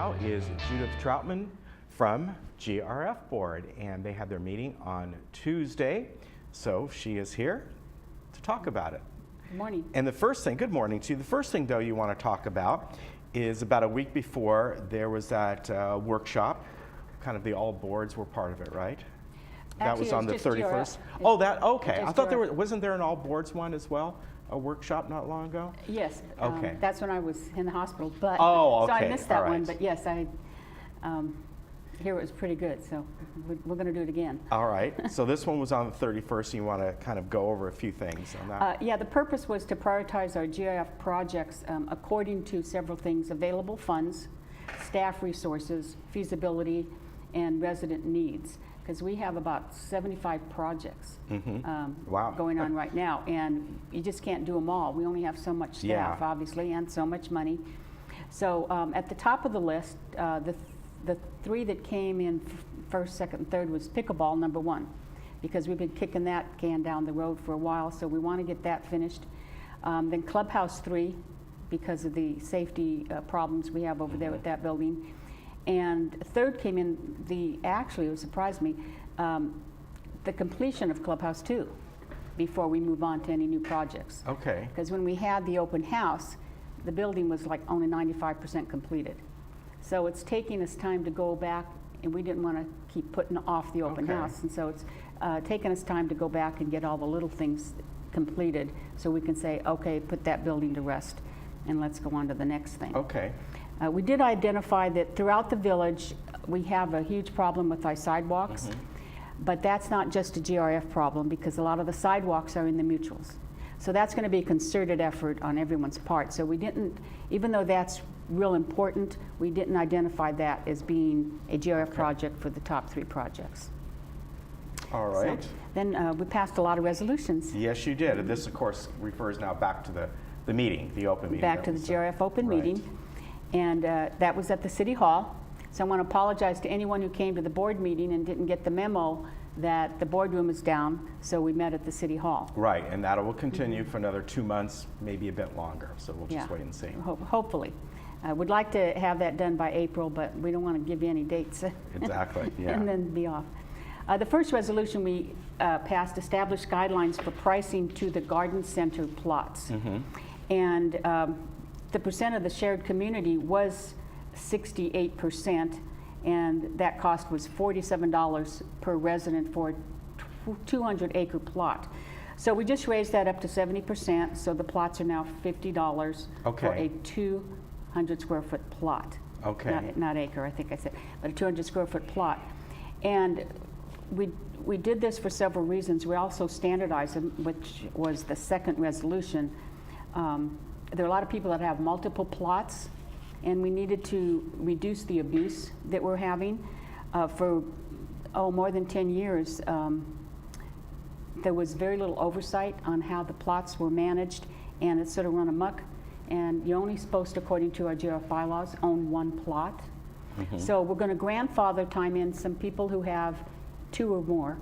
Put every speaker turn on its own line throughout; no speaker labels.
now is Judith Troutman from GRF Board, and they had their meeting on Tuesday, so she is here to talk about it.
Good morning.
And the first thing, good morning to you. The first thing, though, you want to talk about is about a week before there was that workshop. Kind of the all boards were part of it, right? That was on the 31st. Oh, that, okay. I thought there wasn't there an all boards one as well? A workshop not long ago?
Yes.
Okay.
That's when I was in the hospital, but
oh, okay.
So I missed that
right.
one. But yes, I hear it was pretty good. So we're going to do it again.
All right. So this one was on the 31st. And you want to kind of go over a few things on that?
Yeah. The purpose was to prioritize our GRF projects according to several things: available funds, staff resources, feasibility, and resident needs. Because we have about 75 projects
wow.
going on right now, and you just can't do them all. We only have so much staff, obviously, and so much money. So at the top of the list, the three that came in first, second, and third was pickleball, number one, because we've been kicking that can down the road for a while, so we want to get that finished. Then Clubhouse 3, because of the safety problems we have over there with that building. And third came in actually it surprised me, the completion of Clubhouse 2 before we move on to any new projects.
Okay.
Because when we had the open house, the building was like only 95% completed. So it's taking us time to go back, and we didn't want to keep putting off the open house. And so it's taken us time to go back and get all the little things completed so we can say, okay, put that building to rest and let's go on to the next thing.
Okay.
We did identify that throughout the village, we have a huge problem with our sidewalks, but that's not just a GRF problem because a lot of the sidewalks are in the mutuals. So that's going to be a concerted effort on everyone's part. So we didn't, even though that's real important, we didn't identify that as being a GRF project for the top three projects.
All right.
So then we passed a lot of resolutions.
Yes, you did. And this, of course, refers now back to the meeting, the open meeting.
Back to the GRF open meeting. And that was at the City Hall. So I want to apologize to anyone who came to the board meeting and didn't get the memo that the boardroom is down, so we met at the City Hall.
Right, and that will continue for another 2 months, maybe a bit longer, so we'll just wait and see.
Hopefully. We'd like to have that done by April, but we don't want to give you any dates.
Exactly, yeah.
And then be off. The first resolution we passed established guidelines for pricing to the garden center plots. And the percent of the shared community was 68%, and that cost was $47 per resident for a 200-acre plot. So we just raised that up to 70%, so the plots are now $50 for a 200-square-foot plot.
Okay.
Not acre, I think I said, but a 200-square-foot plot. And we did this for several reasons. We also standardized them, which was the second resolution. There are a lot of people that have multiple plots, and we needed to reduce the abuse that we're having. For more than 10 years, there was very little oversight on how the plots were managed, and it's sort of run amok. And you're only supposed to, according to our GRF bylaws, own one plot. So we're going to grandfather time in some people who have 2 or more.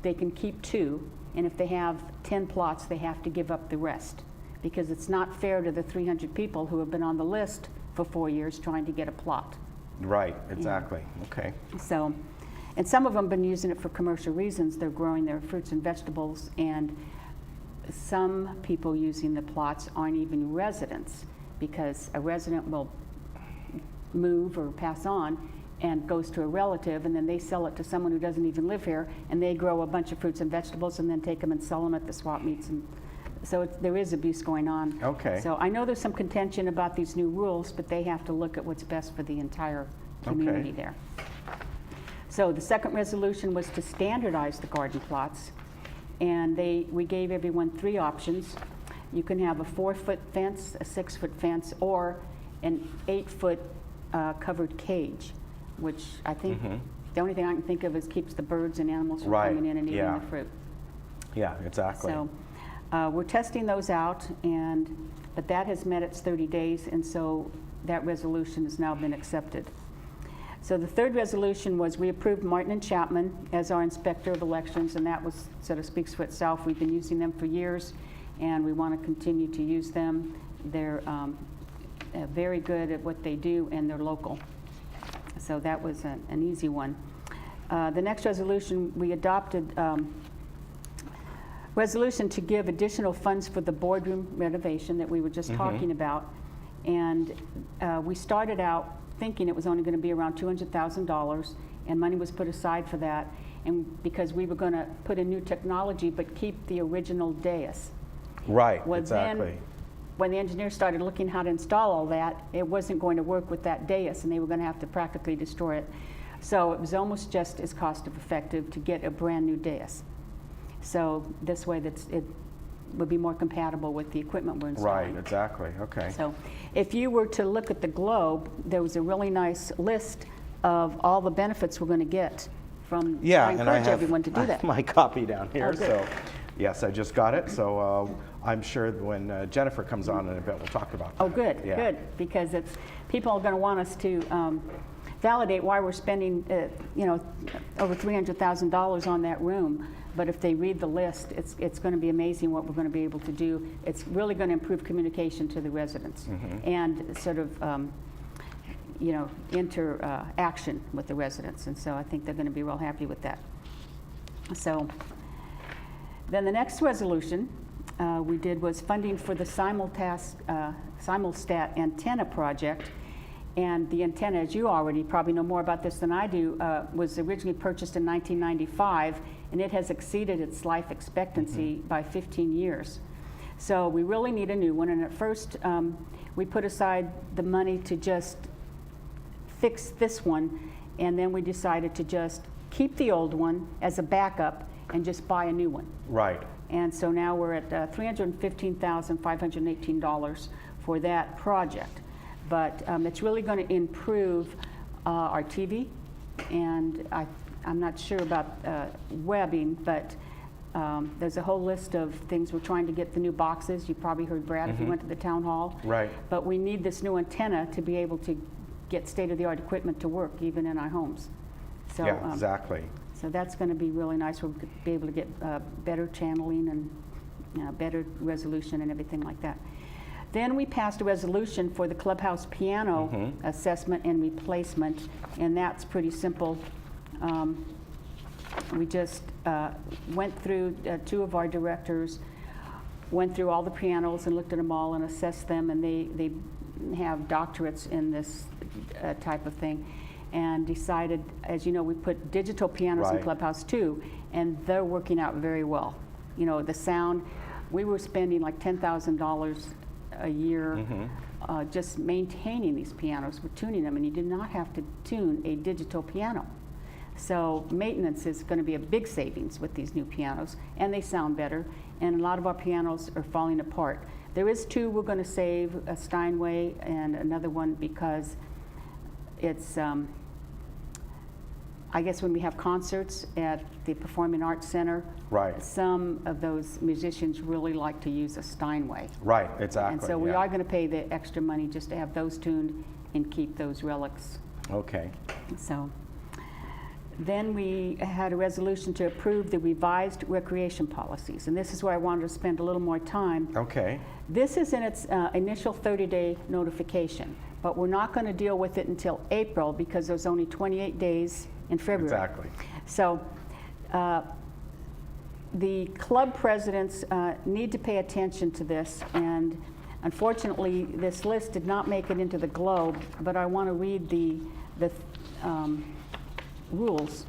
They can keep 2, and if they have 10 plots, they have to give up the rest, because it's not fair to the 300 people who have been on the list for 4 years trying to get a plot.
Right, exactly. Okay.
So, and some of them have been using it for commercial reasons. They're growing their fruits and vegetables, and some people using the plots aren't even residents, because a resident will move or pass on and goes to a relative, and then they sell it to someone who doesn't even live here, and they grow a bunch of fruits and vegetables and then take them and sell them at the swap meets. And so there is abuse going on.
Okay.
So I know there's some contention about these new rules, but they have to look at what's best for the entire community there. So the second resolution was to standardize the garden plots, and we gave everyone 3 options. You can have a 4-foot fence, a 6-foot fence, or an 8-foot covered cage, which I think the only thing I can think of is keeps the birds and animals from coming in and eating the fruit.
Yeah, exactly.
So we're testing those out, but that has met its 30 days, and so that resolution has now been accepted. So the third resolution was we approved Martin and Chapman as our inspector of elections, and that was sort of speaks for itself. We've been using them for years, and we want to continue to use them. They're very good at what they do, and they're local. So that was an easy one. The next resolution, we adopted resolution to give additional funds for the boardroom renovation that we were just talking about. And we started out thinking it was only going to be around $200,000, and money was put aside for that, and because we were going to put in new technology but keep the original dais.
Right,
Well,
exactly.
then, when the engineers started looking how to install all that, it wasn't going to work with that dais, and they were going to have to practically destroy it. So it was almost just as cost effective to get a brand new dais. So this way it would be more compatible with the equipment we're installing.
Right, exactly, okay.
So if you were to look at the globe, there was a really nice list of all the benefits we're going to get from,
Yeah,
I
and
encourage
I have
everyone to do that.
my copy down here,
Oh, good.
so yes, I just got it. So I'm sure when Jennifer comes on in a bit, we'll talk about that.
Oh, good,
Yeah.
good, because people are going to want us to validate why we're spending, over $300,000 on that room. But if they read the list, it's going to be amazing what we're going to be able to do. It's really going to improve communication to the residents and sort of, interaction with the residents. And so I think they're going to be real happy with that. So then the next resolution we did was funding for the simulstat antenna project. And the antenna, as you already probably know more about this than I do, was originally purchased in 1995, and it has exceeded its life expectancy by 15 years. So we really need a new one, and at first we put aside the money to just fix this one, and then we decided to just keep the old one as a backup and just buy a new one.
Right.
And so now we're at $315,518 for that project. But it's really going to improve our TV, and I'm not sure about webbing, but there's a whole list of things. We're trying to get the new boxes. You probably heard Brad if you went to the town hall.
Right.
But we need this new antenna to be able to get state-of-the-art equipment to work even in our homes. So,
Yeah, exactly.
So that's going to be really nice. We'll be able to get better channeling and better resolution and everything like that. Then we passed a resolution for the clubhouse piano assessment and replacement, and that's pretty simple. We just went through, two of our directors went through all the pianos and looked at them all and assessed them, and they have doctorates in this type of thing, and decided, as you know, we put digital pianos in
Right.
Clubhouse too, and they're working out very well. You know, the sound, we were spending like $10,000 a year just maintaining these pianos, we're tuning them, and you did not have to tune a digital piano. So maintenance is going to be a big savings with these new pianos, and they sound better, and a lot of our pianos are falling apart. There is two we're going to save, a Steinway and another one, because it's I guess when we have concerts at the Performing Arts Center,
Right.
some of those musicians really like to use a Steinway.
Right, exactly.
And so we
yeah.
are going to pay the extra money just to have those tuned and keep those relics.
Okay.
So then we had a resolution to approve the revised recreation policies. And this is where I wanted to spend a little more time.
Okay.
This is in its initial 30-day notification, but we're not going to deal with it until April because there's only 28 days in February.
Exactly.
So the club presidents need to pay attention to this, and unfortunately this list did not make it into the Globe, but I want to read the rules.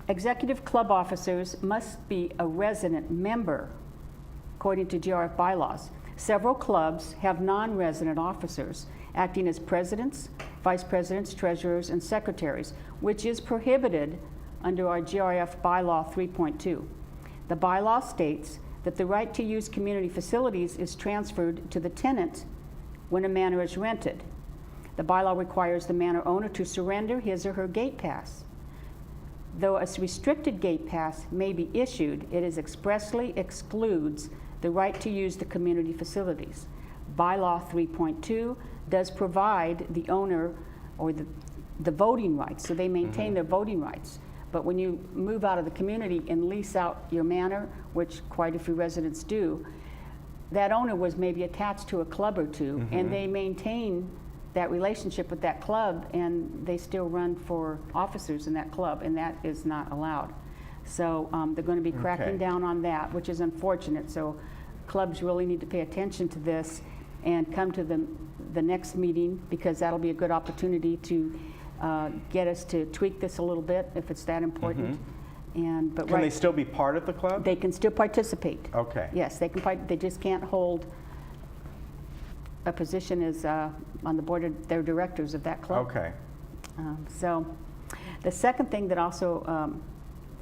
Executive club officers must be a resident member according to GRF bylaws. Several clubs have non-resident officers acting as presidents, vice presidents, treasurers, and secretaries, which is prohibited under our GRF bylaw 3.2. The bylaw states that the right to use community facilities is transferred to the tenant when a manor is rented. The bylaw requires the manor owner to surrender his or her gate pass. Though a restricted gate pass may be issued, it is expressly excludes the right to use the community facilities. Bylaw 3.2 does provide the owner or the voting rights, so they maintain their voting rights. But when you move out of the community and lease out your manor, which quite a few residents do, that owner was maybe attached to a club or two, and they maintain that relationship with that club, and they still run for officers in that club, and that is not allowed. So they're going to be cracking down on that, which is unfortunate. So clubs really need to pay attention to this and come to the next meeting, because that'll be a good opportunity to get us to tweak this a little bit if it's that important. But
Can they still be part of the club?
They can still participate.
Okay.
Yes, they can. They just can't hold a position as on the board of their directors of that club.
Okay.
So the second thing that also,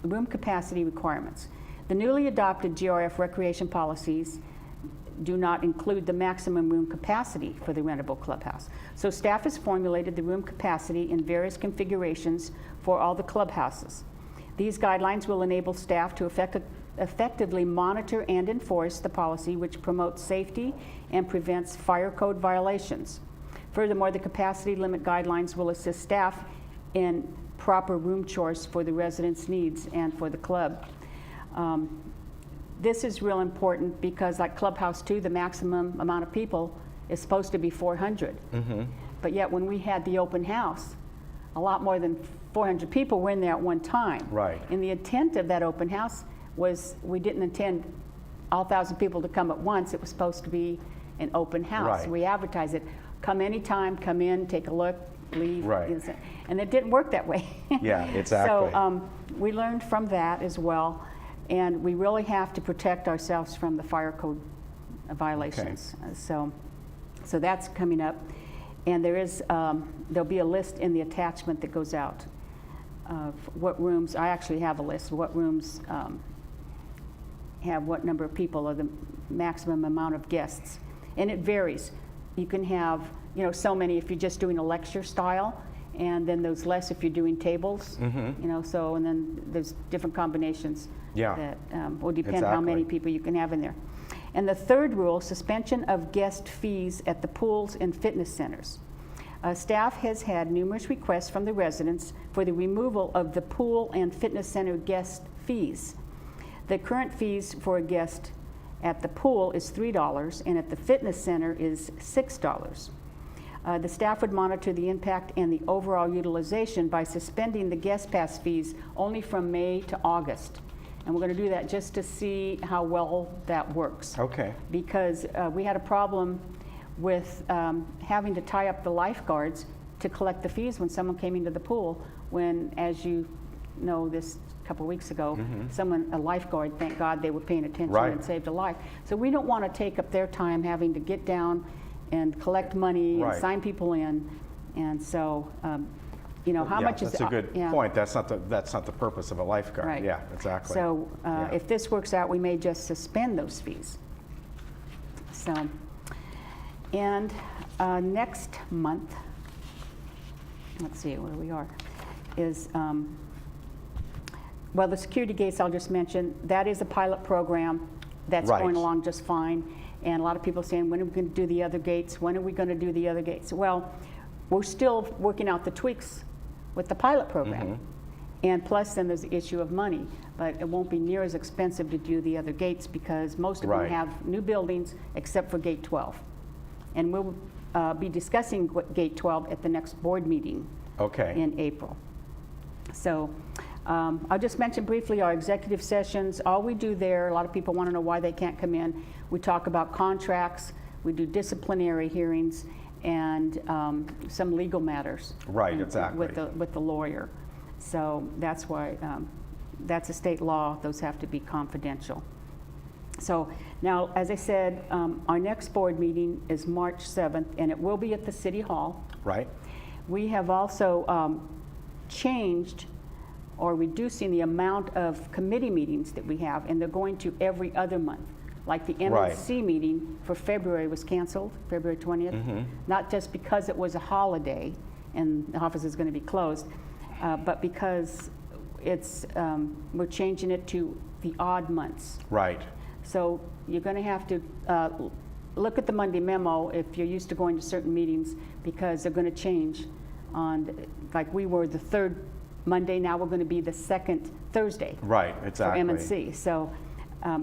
room capacity requirements. The newly adopted GRF recreation policies do not include the maximum room capacity for the rentable clubhouse. So staff has formulated the room capacity in various configurations for all the clubhouses. These guidelines will enable staff to effectively monitor and enforce the policy, which promotes safety and prevents fire code violations. Furthermore, the capacity limit guidelines will assist staff in proper room choice for the residents' needs and for the club. This is real important because, like Clubhouse 2, the maximum amount of people is supposed to be 400. But yet when we had the open house, a lot more than 400 people were in there at one time.
Right.
And the intent of that open house was, we didn't intend all 1,000 people to come at once. It was supposed to be an open house.
Right.
We advertise it, come anytime, come in, take a look, leave.
Right.
And it didn't work that way.
Yeah, exactly.
So we learned from that as well, and we really have to protect ourselves from the fire code violations. So that's coming up, and there'll be a list in the attachment that goes out of what rooms. I actually have a list of what rooms have what number of people or the maximum amount of guests, and it varies. You can have, so many if you're just doing a lecture style, and then there's less if you're doing tables. So, and then there's different combinations.
Yeah.
That will depend how many people you can have in there. And the third rule, suspension of guest fees at the pools and fitness centers. Staff has had numerous requests from the residents for the removal of the pool and fitness center guest fees. The current fees for a guest at the pool is $3, and at the fitness center is $6. The staff would monitor the impact and the overall utilization by suspending the guest pass fees only from May to August. And we're going to do that just to see how well that works.
Okay.
Because we had a problem with having to tie up the lifeguards to collect the fees when someone came into the pool, when, as you know, this couple of weeks ago, a lifeguard, thank God they were paying attention and saved a life. So we don't want to take up their time having to get down and collect money and sign people in. And so, how much is...
That's a good point. That's not the purpose of a lifeguard.
Right.
Yeah, exactly.
So if this works out, we may just suspend those fees. So, and next month, let's see where we are, is, well, the security gates I'll just mention, that is a pilot program that's going along just fine. And a lot of people are saying, when are we going to do the other gates? When are we going to do the other gates? Well, we're still working out the tweaks with the pilot program. And plus, then there's the issue of money. But it won't be near as expensive to do the other gates because most of them have new buildings except for Gate 12. And we'll be discussing Gate 12 at the next board meeting in April. So I'll just mention briefly our executive sessions. All we do there, a lot of people want to know why they can't come in. We talk about contracts, we do disciplinary hearings, and some legal matters.
Right, exactly.
With the lawyer. So that's why, that's a state law, those have to be confidential. So now, as I said, our next board meeting is March 7th, and it will be at the City Hall.
Right.
We have also changed or reducing the amount of committee meetings that we have, and they're going to every other month. Like the MNC meeting for February was canceled, February 20th, not just because it was a holiday and the office is going to be closed, but because it's, we're changing it to the odd months.
Right.
So you're going to have to look at the Monday memo if you're used to going to certain meetings, because they're going to change on, like we were the third Monday, now we're going to be the second Thursday.
Right, exactly.
For MNC. So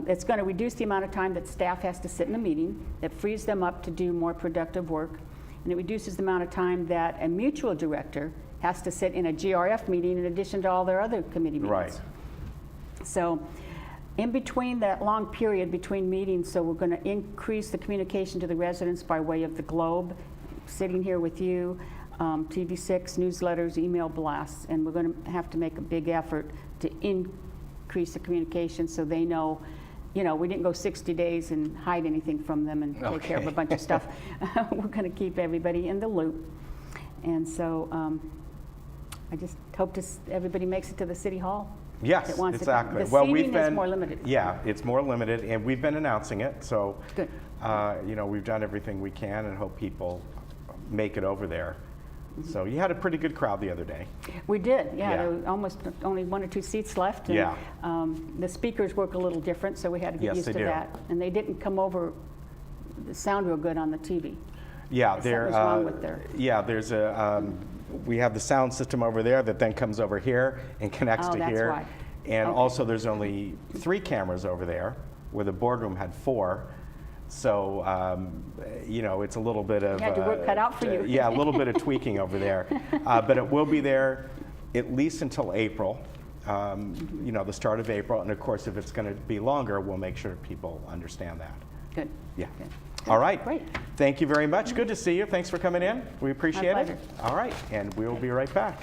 it's going to reduce the amount of time that staff has to sit in a meeting. That frees them up to do more productive work. and it reduces the amount of time that a mutual director has to sit in a GRF meeting in addition to all their other committee meetings.
Right.
So in between that long period between meetings, so we're going to increase the communication to the residents by way of the Globe, sitting here with you, TV6, newsletters, email blasts, and we're going to have to make a big effort to increase the communication so they know, you know, we didn't go 60 days and hide anything from them and take care of a bunch of stuff. We're going to keep everybody in the loop. And so I just hope everybody makes it to the City Hall.
Yes,
that wants
exactly.
It. The
well,
seating is more limited.
Yeah, it's more limited, and we've been announcing it. So,
Good.
You know, we've done everything we can, and hope people make it over there. So you had a pretty good crowd the other day.
We did, yeah.
Yeah.
There were almost only 1 or 2 seats left. And,
Yeah.
The speakers work a little different, so we had to get
Yes,
used
they
to
do.
that. And they didn't come over, sound real good on the TV.
Yeah,
Something's wrong with their-
yeah, there's a we have the sound system over there that then comes over here and connects
Oh,
to
that's
here.
why.
And
Okay.
also there's only 3 cameras over there, where the boardroom had 4. So, you know, it's a little bit of...
You had your work cut out for you.
Yeah, a little bit of tweaking over there. But it will be there at least until April, you know, the start of April. And of course, if it's going to be longer, we'll make sure people understand that.
Good.
Yeah.
Good.
All right.
Great.
Thank you very much. Good to see you. Thanks for coming in. We appreciate it.
pleasure.
All right. And we'll be right back.